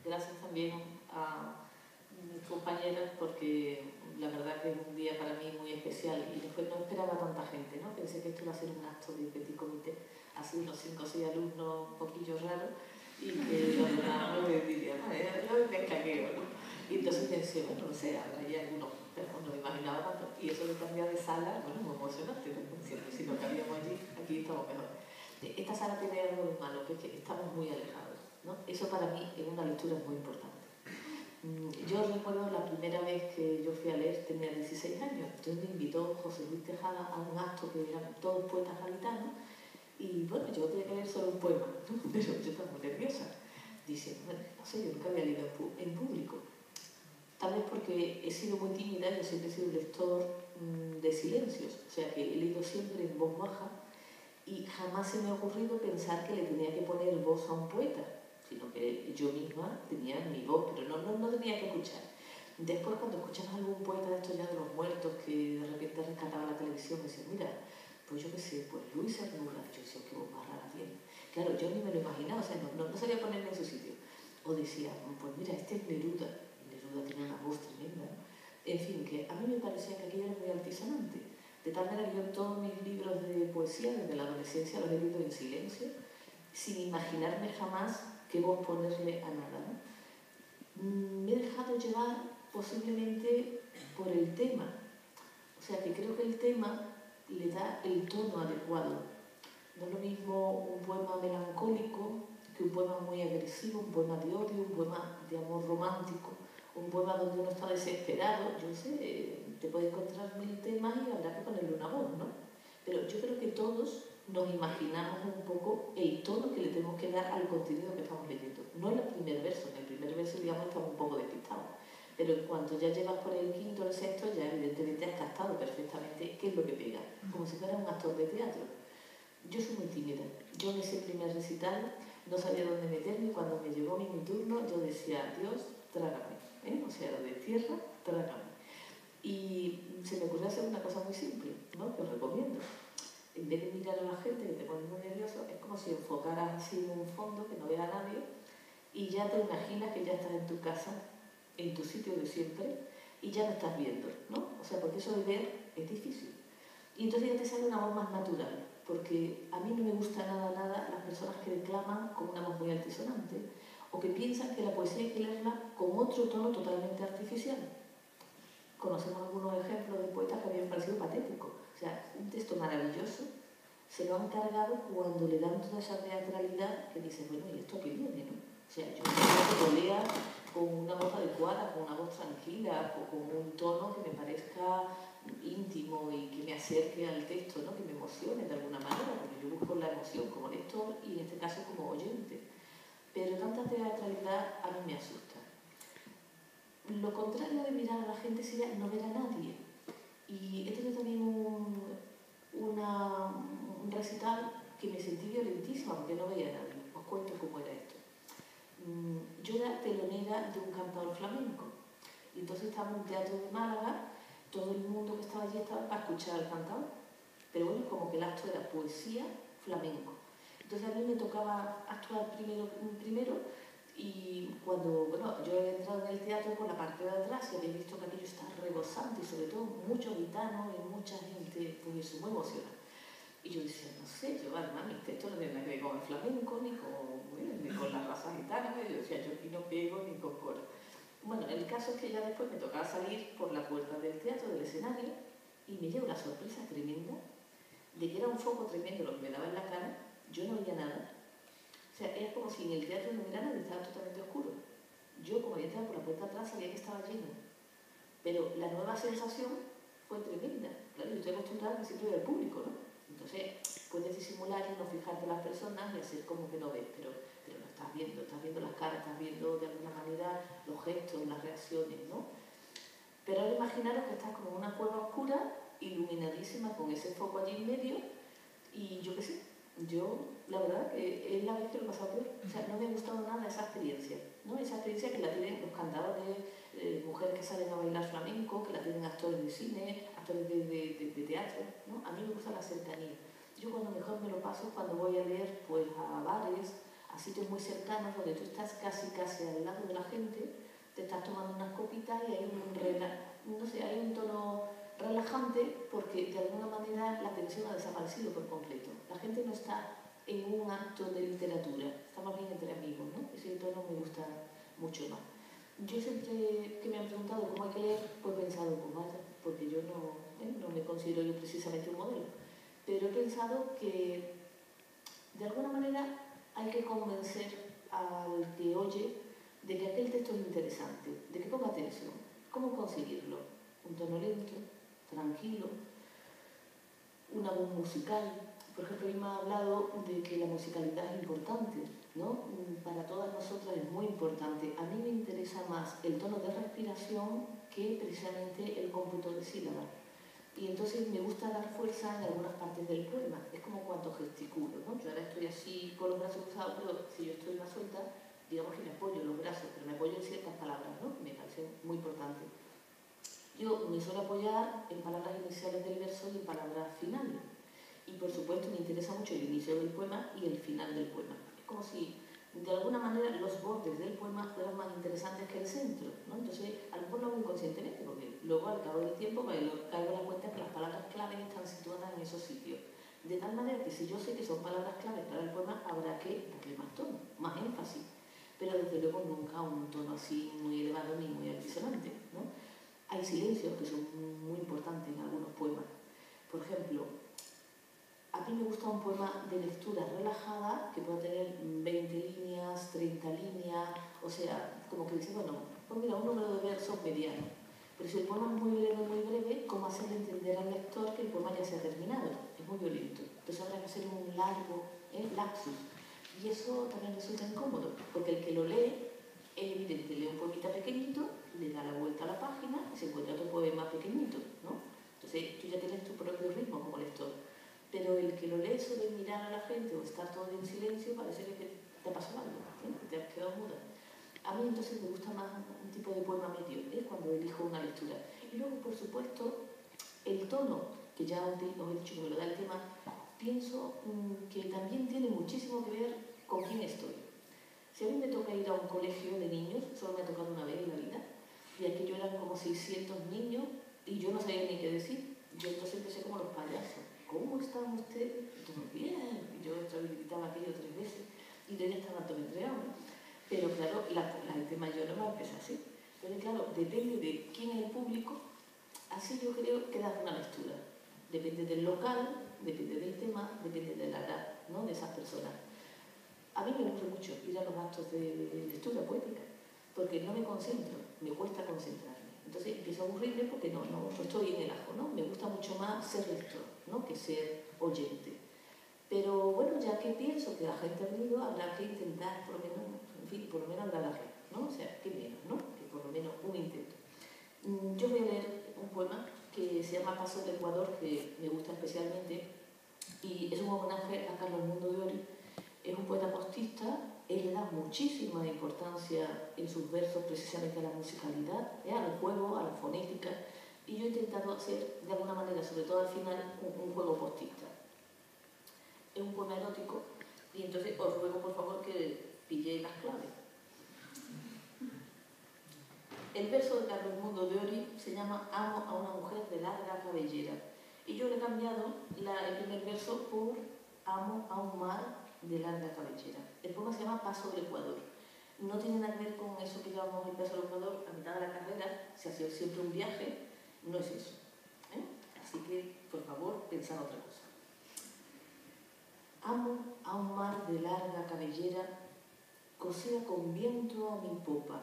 Gracias también a mis compañeras porque la verdad que es un día para mí muy especial y después no esperaba tanta gente, ¿no? Pensé que esto iba a ser un acto de petit comité, así unos 5 o 6 alumnos un poquillo raros y que los demás me dirían, yo me escaqueo, ¿no? Y entonces pensé, bueno, no sé, habrá ya algunos, pero no me imaginaba tanto. Y eso de cambiar de sala, bueno, muy emocionante, ¿no? Si no cabíamos allí, aquí estamos mejor. Esta sala tiene algo de malo, que es que estamos muy alejados, ¿no? Eso para mí en una lectura es muy importante. Yo recuerdo la primera vez que yo fui a leer, tenía 16 años, entonces me invitó José Luis Tejada a un acto que eran todos poetas gaditanos y bueno, yo tenía que leer solo un poema, ¿no? Pero yo estaba muy nerviosa, diciendo, bueno, no sé, yo nunca había leído en público, tal vez porque he sido muy tímida, yo siempre he sido un lector de silencios, o sea que he leído siempre en voz baja y jamás se me ha ocurrido pensar que le tenía que poner voz a un poeta, sino que yo misma tenía mi voz, pero no tenía que escuchar. Después, cuando escuchabas a algún poeta de estos ya de los muertos que de repente rescataba la televisión, me decía, mira, pues yo qué sé, pues Luis Cernuda, yo decía, qué voz más rara tiene. Claro, yo ni me lo imaginaba, o sea, no sabía ponerme en su sitio. O decía, pues mira, este es Neruda, Neruda tiene una voz tremenda, ¿no? En fin, que a mí me parecía que aquello era muy altisonante. De tal manera que yo todos mis libros de poesía desde la adolescencia los he leído en silencio, sin imaginarme jamás qué voz ponerle a nada, ¿no? Me he dejado llevar posiblemente por el tema, o sea que creo que el tema le da el tono adecuado. No es lo mismo un poema melancólico que un poema muy agresivo, un poema de odio, un poema de amor romántico, un poema donde uno está desesperado. Yo sé, te puedes encontrar 1000 temas y habrá que ponerle una voz, ¿no? Pero yo creo que todos nos imaginamos un poco el tono que le tenemos que dar al contenido que estamos leyendo. No en el primer verso, en el primer verso, digamos, estamos un poco despistados. Pero en cuanto ya llevas por el quinto o el sexto, ya evidentemente has captado perfectamente qué es lo que pega, como si fuera un actor de teatro. Yo soy muy tímida. Yo en ese primer recital no sabía dónde meterme y cuando me llegó mi turno yo decía, Dios, trágame. O sea, lo de tierra, trágame. Y se me ocurrió hacer una cosa muy simple, ¿no? Que os recomiendo. En vez de mirar a la gente que te pone muy nervioso, es como si enfocaras así en un fondo que no vea a nadie y ya te imaginas que ya estás en tu casa, en tu sitio de siempre, y ya no estás viendo, ¿no? O sea, porque eso de ver es difícil. Y entonces ya te sale una voz más natural, porque a mí no me gusta nada las personas que declaman con una voz muy altisonante o que piensan que la poesía hay que leerla con otro tono totalmente artificial. Conocemos algunos ejemplos de poetas que habían parecido patéticos. O sea, un texto maravilloso se lo han cargado cuando le dan toda esa teatralidad que dices, bueno, ¿y esto qué viene, no? O sea, yo creo que lo lea con una voz adecuada, con una voz tranquila, o con un tono que me parezca íntimo y que me acerque al texto, ¿no? Que me emocione de alguna manera, porque yo busco la emoción como lector y en este caso como oyente. Pero tanta teatralidad a mí me asusta. Lo contrario de mirar a la gente sería no ver a nadie. Y he tenido también un recital que me sentí violentísima porque no veía a nadie. Os cuento cómo era esto. Yo era telonera de un cantador flamenco. Y entonces estaba en un teatro de Málaga, todo el mundo que estaba allí estaba para escuchar al cantador. Pero bueno, como que el acto era poesía flamenco. Entonces a mí me tocaba actuar primero y cuando, bueno, yo he entrado en el teatro por la parte de atrás y había visto que aquello está rebosante y sobre todo muchos gitanos y mucha gente, pues eso, muy emocionada. Y yo decía, no sé, yo además mi texto no tiene nada que ver con el flamenco ni con la raza gitana. Yo decía, yo aquí no pego ni con coro. Bueno, el caso es que ya después me tocaba salir por la puerta del teatro, del escenario, y me llevo una sorpresa tremenda de que era un foco tremendo lo que me daba en la cara, yo no veía nada. O sea, era como si en el teatro no hubiera nada, estaba totalmente oscuro. Yo, como había entrado por la puerta atrás, sabía que estaba lleno. Pero la nueva sensación fue tremenda. Claro, yo estoy acostumbrada al principio del público, ¿no? Entonces, puedes disimular y no fijarte en las personas y hacer como que no ves, pero lo estás viendo las caras, estás viendo de alguna manera los gestos, las reacciones, ¿no? Pero ahora imaginaros que estás como en una cueva oscura, iluminadísima, con ese foco allí en medio, y yo qué sé, yo la verdad que es la vez que lo he pasado peor. O sea, no me ha gustado nada esa experiencia, ¿no? Esa experiencia que la tienen los cantadores, mujeres que salen a bailar flamenco, que la tienen actores de cine, actores de teatro, ¿no? A mí me gusta la cercanía. Yo cuando mejor me lo paso es cuando voy a leer pues a bares, a sitios muy cercanos donde tú estás casi al lado de la gente, te estás tomando unas copitas y hay hay un tono relajante porque de alguna manera la tensión ha desaparecido por completo. La gente no está en un acto de literatura, está más bien entre amigos, ¿no? Ese tono me gusta mucho más. Yo siempre que me han preguntado cómo hay que leer, pues he pensado, pues vaya, porque yo no me considero yo precisamente un modelo, pero he pensado que de alguna manera hay que convencer al que oye de que aquel texto es interesante, de que ponga atención. ¿Cómo conseguirlo? Un tono lento, tranquilo, una voz musical. Por ejemplo, hoy me ha hablado de que la musicalidad es importante, ¿no? Para todas nosotras es muy importante. A mí me interesa más el tono de respiración que precisamente el cómputo de sílabas. Y entonces me gusta dar fuerza en algunas partes del poema. Es como cuando gesticulo, ¿no? Yo ahora estoy así con los brazos cruzados, pero si yo estoy más suelta, digamos que me apoyo en los brazos, pero me apoyo en ciertas palabras, ¿no? Me parece muy importante. Yo me suelo apoyar en palabras iniciales del verso y en palabras finales. Y por supuesto me interesa mucho el inicio del poema y el final del poema. Es como si de alguna manera los bordes del poema fueran más interesantes que el centro, ¿no? Entonces, a lo mejor lo hago inconscientemente, porque luego al cabo del tiempo caigo en la cuenta que las palabras claves están situadas en esos sitios. De tal manera que si yo sé que son palabras claves para el poema, habrá que darle más tono, más énfasis. Pero desde luego nunca un tono así muy elevado ni muy altisonante, ¿no? Hay silencios que son muy importantes en algunos poemas. Por ejemplo, a mí me gusta un poema de lectura relajada que pueda tener 20 líneas, 30 líneas, o sea, como que dice, bueno, pues mira, un número de versos mediano. Pero si el poema es muy breve, ¿cómo hacerle entender al lector que el poema ya se ha terminado? Es muy violento. Entonces habrá que hacer un largo lapsus. Y eso también resulta incómodo, porque el que lo lee, es evidente, lee un poemita pequeñito, le da la vuelta a la página y se encuentra otro poema pequeñito, ¿no? Entonces tú ya tienes tu propio ritmo como lector. Pero el que lo lee sobre mirar a la gente o estar todo en silencio, parece que te ha pasado algo, ¿no? Que te has quedado muda. A mí entonces me gusta más un tipo de poema medio, cuando elijo una lectura. Y luego, por supuesto, el tono, que ya os he dicho que me lo da el tema, pienso que también tiene muchísimo que ver con quién estoy. Si a mí me toca ir a un colegio de niños, solo me ha tocado una vez en la vida, y aquello eran como 600 niños y yo no sabía ni qué decir. Yo entonces empecé como los payasos. ¿Cómo están ustedes? Y todos bien. Y yo gritaba aquello 3 veces y de ella estaba todo entregado. Pero claro, la gente mayor no va a empezar así. Pero claro, depende de quién es el público, así yo creo que da una lectura. Depende del local, depende del tema, depende de la edad, ¿no? De esas personas. A mí me gusta mucho ir a los actos de lectura poética, porque no me concentro, me cuesta concentrarme. Entonces empiezo a aburrirme porque no estoy en el ajo, ¿no? Me gusta mucho más ser lector, ¿no? Que ser oyente. Pero bueno, ya que pienso que la gente ha venido, habrá que intentar por lo menos, en fin, por lo menos dar la red, ¿no? O sea, que menos, ¿no? Que por lo menos un intento. Yo voy a leer un poema que se llama Paso del Ecuador, que me gusta especialmente, y es un homenaje a Carlos Mundo de Ori. Es un poeta postista, él le da muchísima importancia en sus versos precisamente a la musicalidad, al juego, a la fonética, y yo he intentado hacer de alguna manera, sobre todo al final, un juego postista. Es un poema erótico y entonces os ruego por favor que pilléis las claves. El verso de Carlos Mundo de Ori se llama Amo a una mujer de larga cabellera y yo le he cambiado el primer verso por Amo a un mar de larga cabellera. El poema se llama Paso del Ecuador. No tiene nada que ver con eso que llamamos el Paso del Ecuador a mitad de la carrera, se ha sido siempre un viaje, no es eso. Así que, por favor, pensad otra cosa. Amo a un mar de larga cabellera, cosida con viento a mi popa.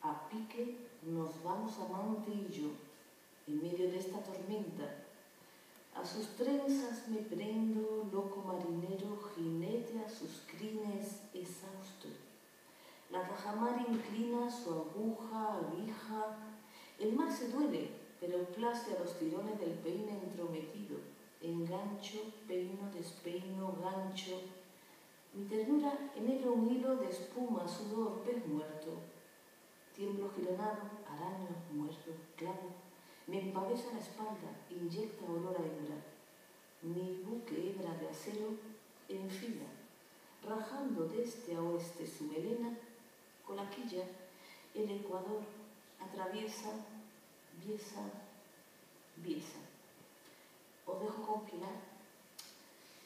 A pique nos vamos amante y yo, en medio de esta tormenta. A sus trenzas me prendo, loco marinero, jinete a sus crines exhausto. La tajamar inclina su aguija. El mar se duele, pero place a los tirones del peine entrometido. Engancho, peino, despeino, gancho. Mi ternura enhebra un hilo de espuma, sudor, pez muerto. Tiemblo gironado, araño, muerto, clavo. Me empavesa la espalda, inyecta olor a hebra. Mi buque hebra de acero enfila. rajando de este a oeste su melena, con la quilla, el Ecuador atraviesa, Biesa, Biesa. Os dejo con Pilar,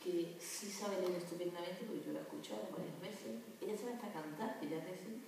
que sí sabe leer estupendamente, porque yo la he escuchado varias veces. Ella sabe hasta cantar, que ya es decir.